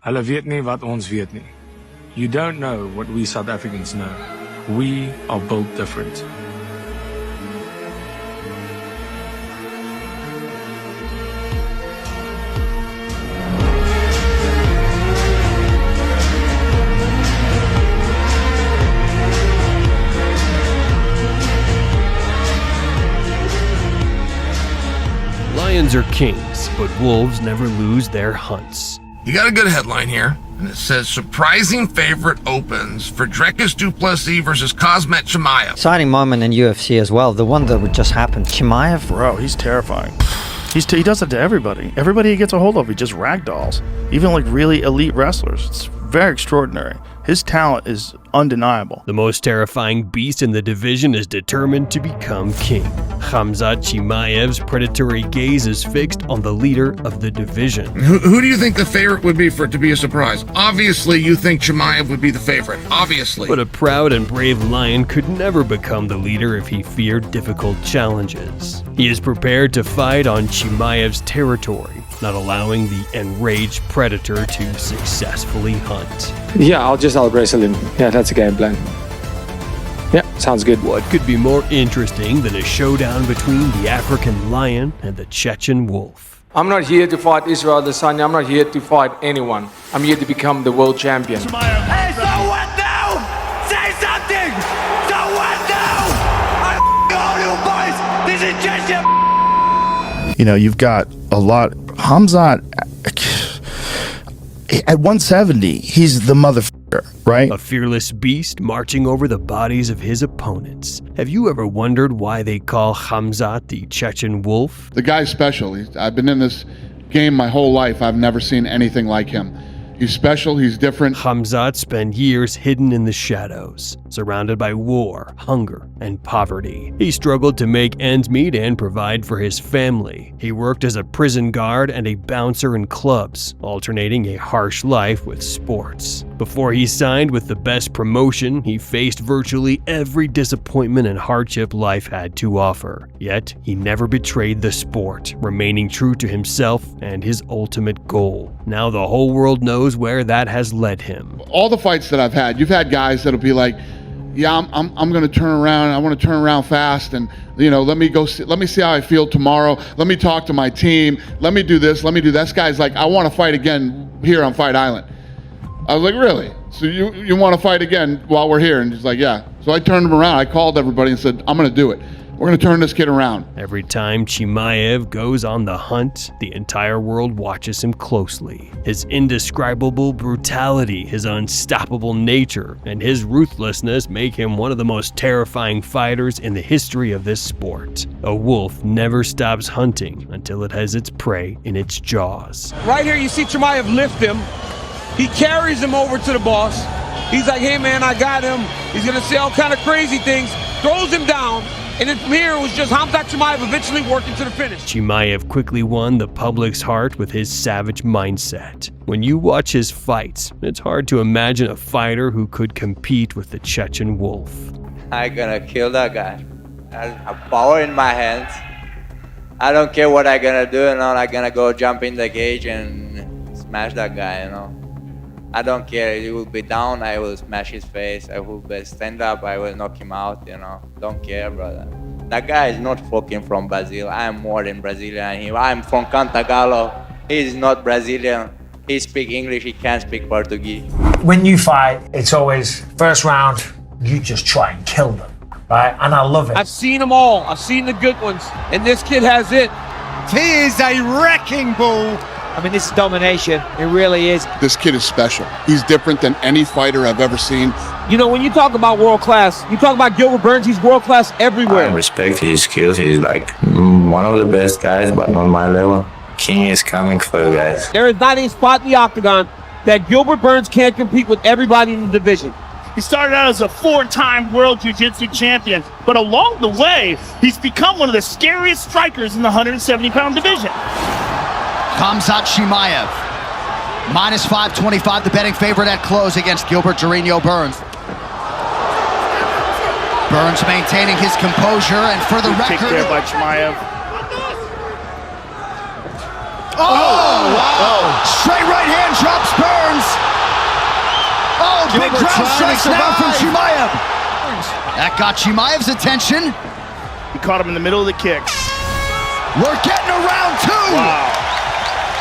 Hulle weet nie wat ons weet nie. You don't know what we South Africans know. We are built different. Lions are kings, but wolves never lose their hunts. You got a good headline here, and it says surprising favorite opens for Dricus Du Plessis versus Khamzat Chimaev. Exciting moment in UFC as well. The one that just happened. Chimaev, bro, he's terrifying. He does it to everybody. Everybody he gets a hold of, he just ragdolls. Even like really elite wrestlers. It's very extraordinary. His talent is undeniable. The most terrifying beast in the division is determined to become king. Khamzat Chimaev's predatory gaze is fixed on the leader of the division. Who do you think the favorite would be for it to be a surprise? Obviously, you think Chimaev would be the favorite. Obviously. But a proud and brave lion could never become the leader if he feared difficult challenges. He is prepared to fight on Chimaev's territory, not allowing the enraged predator to successfully hunt. Yeah, I'll just out-wrestle him. Yeah, that's a game plan. Yeah, sounds good. What could be more interesting than a showdown between the African lion and the Chechen wolf? I'm not here to fight Israel Adesanya. I'm not here to fight anyone. I'm here to become the world champion. Hey, so what now? Say something! So what now? I all you boys! This is Chechen! You know, you've got a lot. Khamzat, at 170, he's the motherfucker, right? A fearless beast marching over the bodies of his opponents. Have you ever wondered why they call Khamzat the Chechen Wolf? The guy's special. I've been in this game my whole life. I've never seen anything like him. He's special, he's different. Khamzat spent years hidden in the shadows, surrounded by war, hunger, and poverty. He struggled to make ends meet and provide for his family. He worked as a prison guard and a bouncer in clubs, alternating a harsh life with sports. Before he signed with the best promotion, he faced virtually every disappointment and hardship life had to offer. Yet, he never betrayed the sport, remaining true to himself and his ultimate goal. Now the whole world knows where that has led him. All the fights that I've had, you've had guys that'll be like, yeah, I'm going to turn around. I want to turn around fast, and you know, let me see how I feel tomorrow. Let me talk to my team. Let me do this. Let me do that. This guy's like, I want to fight again here on Fight Island. I was like, really? So you want to fight again while we're here? And he's like, yeah. So I turned him around. I called everybody and said, I'm going to do it. We're going to turn this kid around. Every time Chimaev goes on the hunt, the entire world watches him closely. His indescribable brutality, his unstoppable nature, and his ruthlessness make him one of the most terrifying fighters in the history of this sport. A wolf never stops hunting until it has its prey in its jaws. Right here, you see Chimaev lift him. He carries him over to the boss. He's like, hey man, I got him. He's gonna say all kind of crazy things, throws him down. And then from here, it was just Khamzat Chimaev eventually working to the finish. Chimaev quickly won the public's heart with his savage mindset. When you watch his fights, it's hard to imagine a fighter who could compete with the Chechen Wolf. I'm gonna kill that guy. I have power in my hands. I don't care what I'm gonna do, you know. I'm gonna go jump in the cage and smash that guy, you know. I don't care. He will be down, I will smash his face. I will stand up, I will knock him out, you know. Don't care, brother. That guy is not fucking from Brazil. I am more than Brazilian than him. I'm from Cantagalo. He's not Brazilian. He speaks English, he can't speak Portuguese. When you fight, it's always first round, you just try and kill them, right? And I love it. I've seen them all. I've seen the good ones. And this kid has it. He is a wrecking ball. I mean, this is domination. It really is. This kid is special. He's different than any fighter I've ever seen. You know, when you talk about world class, you talk about Gilbert Burns, he's world class everywhere. I respect his skills. He's like one of the best guys, but not my level. King is coming for you guys. There is not a spot in the octagon that Gilbert Burns can't compete with everybody in the division. He started out as a 4-time world jiu-jitsu champion, but along the way, he's become one of the scariest strikers in the 170-pound division. Khamzat Chimaev, minus 525, the betting favorite at close against Gilbert Jarino Burns. Burns maintaining his composure, and for the record... Kick there by Chimaev. Oh, wow! Straight right hand drops Burns. ground strikes now from Chimaev. That got Chimaev's attention. He caught him in the middle of the kicks. We're getting to round 2. Wow.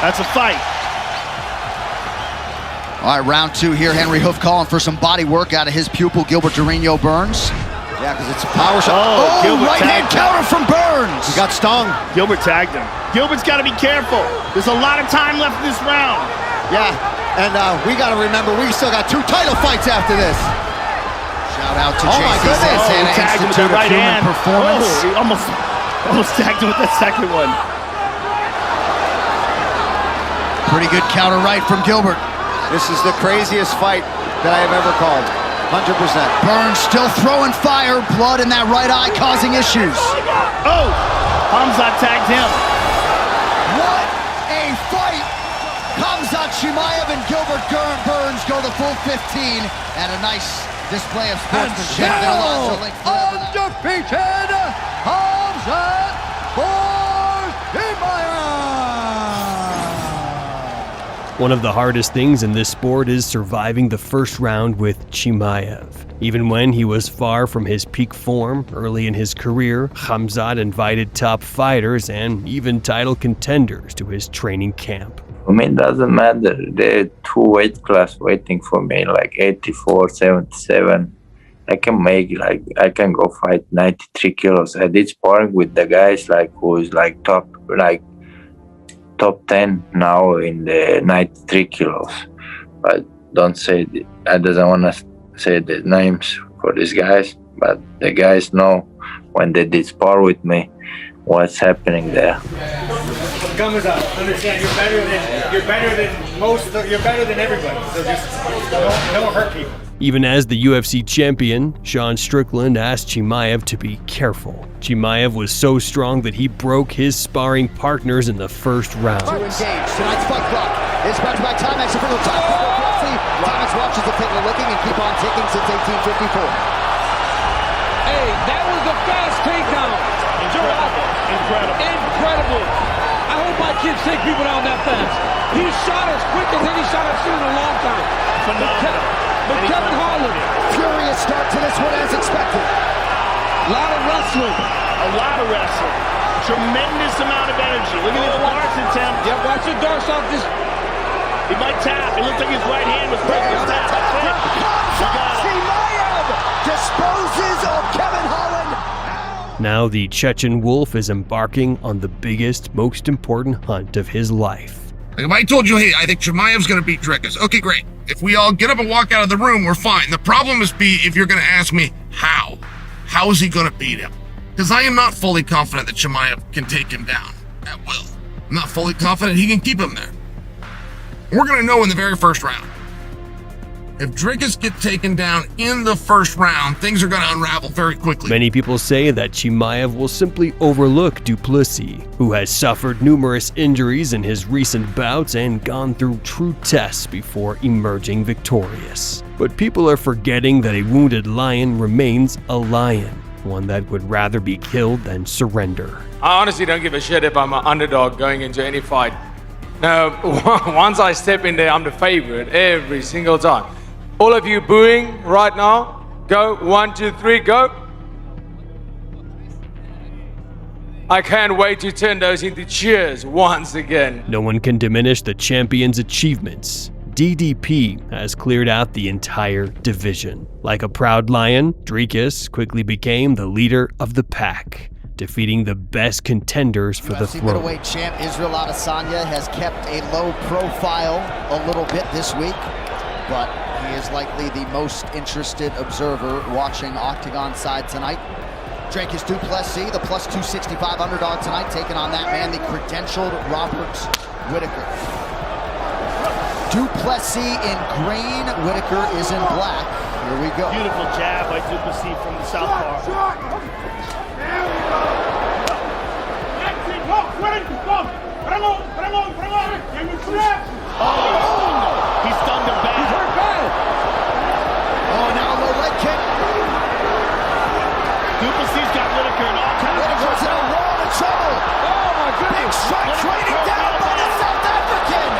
That's a fight. All right, round 2 here. Henry Hoof calling for some body work out of his pupil, Gilbert Durinho Burns. Yeah, because it's a power shot. Oh, right hand counter from Burns. He got stung. Gilbert tagged him. Gilbert's got to be careful. There's a lot of time left in this round. Yeah, and we got to remember, we still got 2 title fights after this. Shout out to my JC goodness. Santana Tagged him with Institute that right of Human hand. Performance. Oh, he almost tagged him with that second one. Pretty good counter right from Gilbert. This is the craziest fight that I have ever called. 100%. Burns still throwing fire. Blood in that right eye causing issues. Oh! Khamzat tagged him. What a fight! Khamzat Chimaev and Gilbert Burns go the full 15. And a nice display of sportsmanship. Their lives are linked forever. Undefeated Khamzat Chimaev! One of the hardest things in this sport is surviving the first round with Chimaev. Even when he was far from his peak form early in his career, Khamzat invited top fighters and even title contenders to his training camp. For me, it doesn't matter. There are 2 weight class waiting for me, like 84, 77. I can make, like, I can go fight 93 kilos. I did sparring with the guys, like, who is like top 10 now in the 93 kilos. But don't say, I doesn't want to say the names for these guys, but the guys know when they did spar with me what's happening there. Khamzat, understand you're better than everybody. So just don't hurt people. Even as the UFC champion, Sean Strickland asked Chimaev to be careful. Chimaev was so strong that he broke his sparring partners in the first round. To engage. Tonight's fight clock is brought to you by Timex. Official time for UFC. Timex watches the finger looking and keep on ticking since 1854. Hey, that was a fast takedown. Incredible. I hope my kids take people down that fast. He shot as quick as any shot I've seen in a long time. But Kevin Holland. Furious start to this one as expected. A lot of wrestling. Tremendous amount of energy. Look at his darts attempt. Yeah, watch the darts off this. He might tap. It looked like his right hand was breaking his tap. Chimaev disposes of Kevin Holland. Now the Chechen Wolf is embarking on the biggest, most important hunt of his life. Like if I told you, hey, I think Chimaev's going to beat Dricus, okay, great. If we all get up and walk out of the room, we're fine. The problem is if you're going to ask me how. How is he going to beat him? Because I am not fully confident that Chimaev can take him down at will. I'm not fully confident he can keep him there. We're going to know in the very first round. If Dricus gets taken down in the first round, things are going to unravel very quickly. Many people say that Chimaev will simply overlook Du Plessis, who has suffered numerous injuries in his recent bouts and gone through true tests before emerging victorious. But people are forgetting that a wounded lion remains a lion, one that would rather be killed than surrender. I honestly don't give a shit if I'm an underdog going into any fight. No, once I step in there, I'm the favorite every single time. All of you booing right now, go, 1, 2, 3, go. I can't wait to turn those into cheers once again. No one can diminish the champion's achievements. DDP has cleared out the entire division. Like a proud lion, Dricus quickly became the leader of the pack, defeating the best contenders for the UFC throne. middleweight champ Israel Adesanya has kept a low profile a little bit this week, but he is likely the most interested observer watching Octagon side tonight. Dricus Du Plessis, the plus 265 underdog tonight, taking on that man, the credentialed Robert Whittaker. Du Plessis in green, Whittaker is in black. Here we go. Beautiful jab by Du Plessis from the southpaw. Oh, he stunned him back. He's hurt bad. Oh, now a low leg kick. Du Plessis got Whittaker in all kinds of Whittaker's in a world of trouble. Oh my goodness. Big strike raining down by the South African.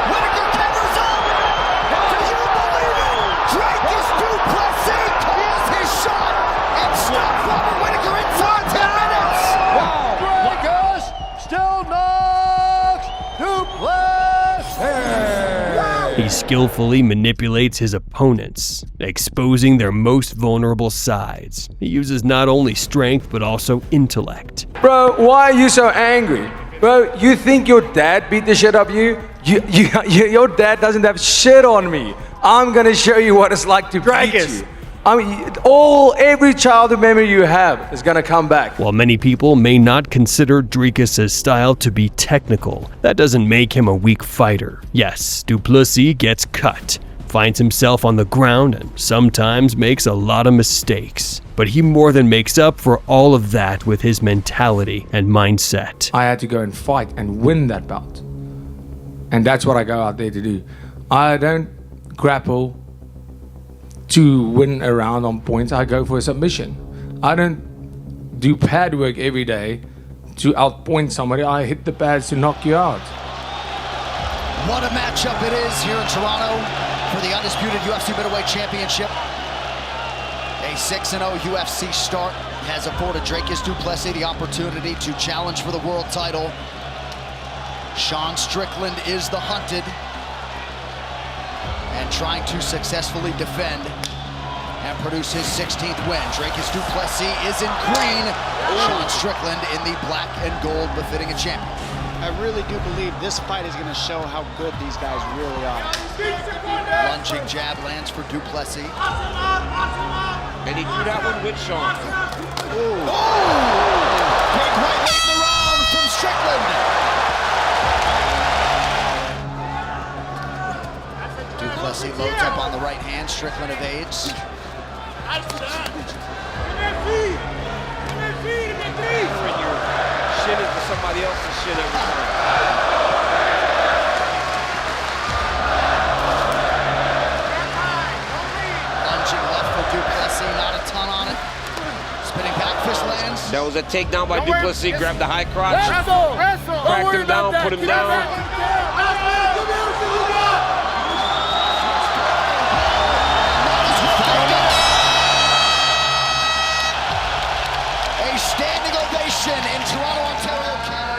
Whittaker covers up. Do you believe it? He skillfully manipulates his opponents, exposing their most vulnerable sides. He uses not only strength but also intellect. Bro, why are you so angry? Bro, you think your dad beat the shit out of you? Your dad doesn't have shit on me. I'm gonna show you what it's like to beat you. I mean, every childhood memory you have is gonna come back. While many people may not consider Dricus' style to be technical, that doesn't make him a weak fighter. Yes, Du Plessis gets cut, finds himself on the ground, and sometimes makes a lot of mistakes. But he more than makes up for all of that with his mentality and mindset. I had to go and fight and win that bout. And that's what I go out there to do. I don't grapple to win a round on points. I go for a submission. I don't do pad work every day to outpoint somebody. I hit the pads to knock you out. What a matchup it is here in Toronto for the undisputed UFC Middleweight Championship. A 6-0 UFC start has afforded Dricus Du Plessis the opportunity to challenge for the world title. Sean Strickland is the hunted and trying to successfully defend and produce his 16th win. Dricus Du Plessis is in green. Sean Strickland in the black and gold, befitting a champion. I really do believe this fight is going to show how good these guys really are. Lunging jab lands for Du Plessis. And he threw that one with Sean. Big right late in the round from Strickland. Du Plessis loads up on the right hand. Strickland evades. Shit into somebody else's shit every time. Lunging left for Du Plessis, not a ton on it. Spinning back fist lands. That was a takedown by Du Plessis. Grabbed the high crotch, cracked him down, put him down. A standing ovation in Toronto, Ontario, Canada.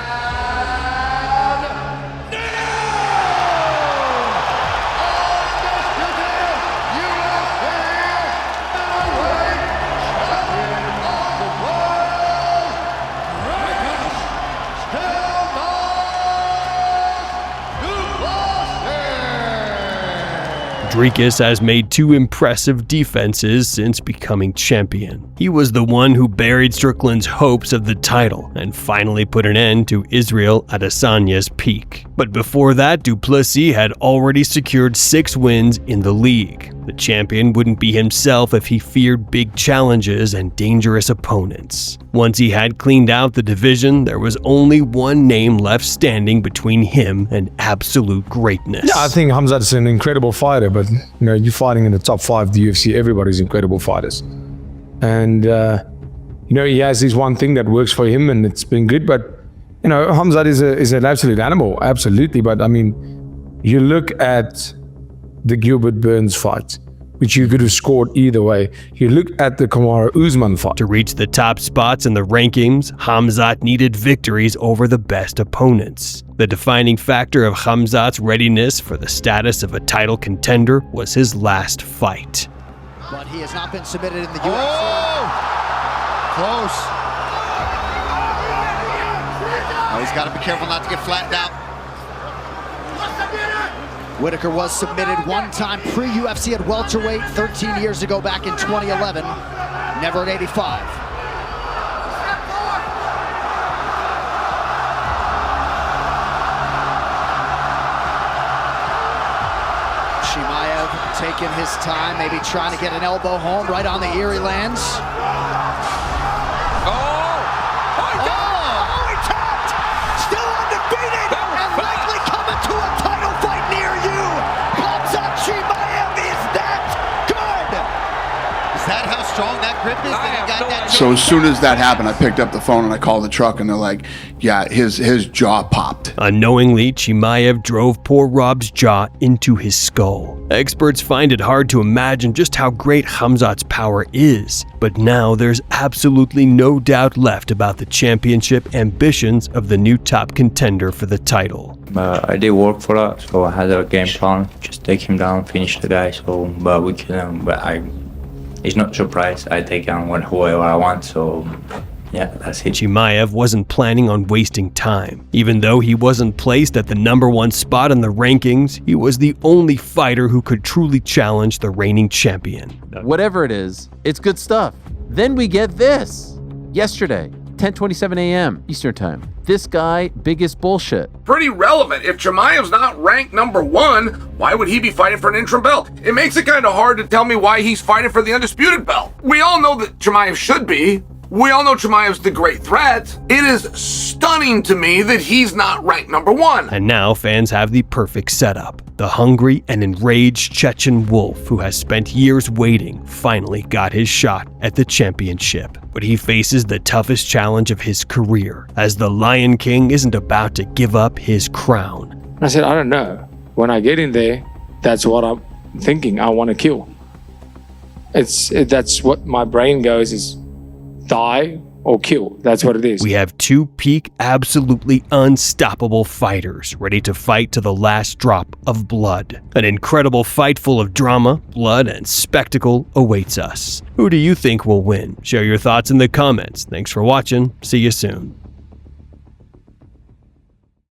Dricus has made 2 impressive defenses since becoming champion. He was the one who buried Strickland's hopes of the title and finally put an end to Israel Adesanya's peak. But before that, Du Plessis had already secured 6 wins in the league. The champion wouldn't be himself if he feared big challenges and dangerous opponents. Once he had cleaned out the division, there was only one name left standing between him and absolute greatness. Yeah, I think Khamzat is an incredible fighter, but you're fighting in the top 5 of the UFC. Everybody's incredible fighters. And, he has this one thing that works for him and it's been good, but, Khamzat is an absolute animal, absolutely. But, I mean, you look at the Gilbert Burns fight, which you could have scored either way. You look at the Kamaru Usman fight. To reach the top spots in the rankings, Khamzat needed victories over the best opponents. The defining factor of Khamzat's readiness for the status of a title contender was his last fight. But he has not been submitted in the UFC. Close. Oh, he's got to be careful not to get flattened out. Whitaker was submitted one time pre-UFC at welterweight 13 years ago back in 2011, never at 85. Chimaev taking his time, maybe trying to get an elbow home right on the ear he lands. He tapped! Still undefeated! And likely coming to a title fight near you! Khamzat Chimaev is that good! Is that how strong that grip is that he got that. So as soon as that happened, I picked up the phone and I called the truck, and they're like, yeah, his jaw popped. Unknowingly, Chimaev drove poor Rob's jaw into his skull. Experts find it hard to imagine just how great Khamzat's power is, but now there's absolutely no doubt left about the championship ambitions of the new top contender for the title. I did work for that, so I had a game plan, just take him down, finish the guy. But we kill him. But he's not surprised. I take down whoever I want. So yeah, that's it. Chimaev wasn't planning on wasting time. Even though he wasn't placed at the #1 spot in the rankings, he was the only fighter who could truly challenge the reigning champion. Whatever it is, it's good stuff. Then we get this. Yesterday, 10:27 a.m. Eastern Time. This guy, biggest bullshit. Pretty relevant. If Chimaev's not ranked #1, why would he be fighting for an interim belt? It makes it kind of hard to tell me why he's fighting for the undisputed belt. We all know that Chimaev should be. We all know Chimaev's the great threat. It is stunning to me that he's not ranked #1. And now fans have the perfect setup. The hungry and enraged Chechen Wolf, who has spent years waiting, finally got his shot at the championship. But he faces the toughest challenge of his career, as the Lion King isn't about to give up his crown. I said, I don't know. When I get in there, that's what I'm thinking. I want to kill. That's what my brain goes is die or kill. That's what it is. We have two peak, absolutely unstoppable fighters ready to fight to the last drop of blood. An incredible fight full of drama, blood, and spectacle awaits us. Who do you think will win? Share your thoughts in the comments. Thanks for watching. See you soon.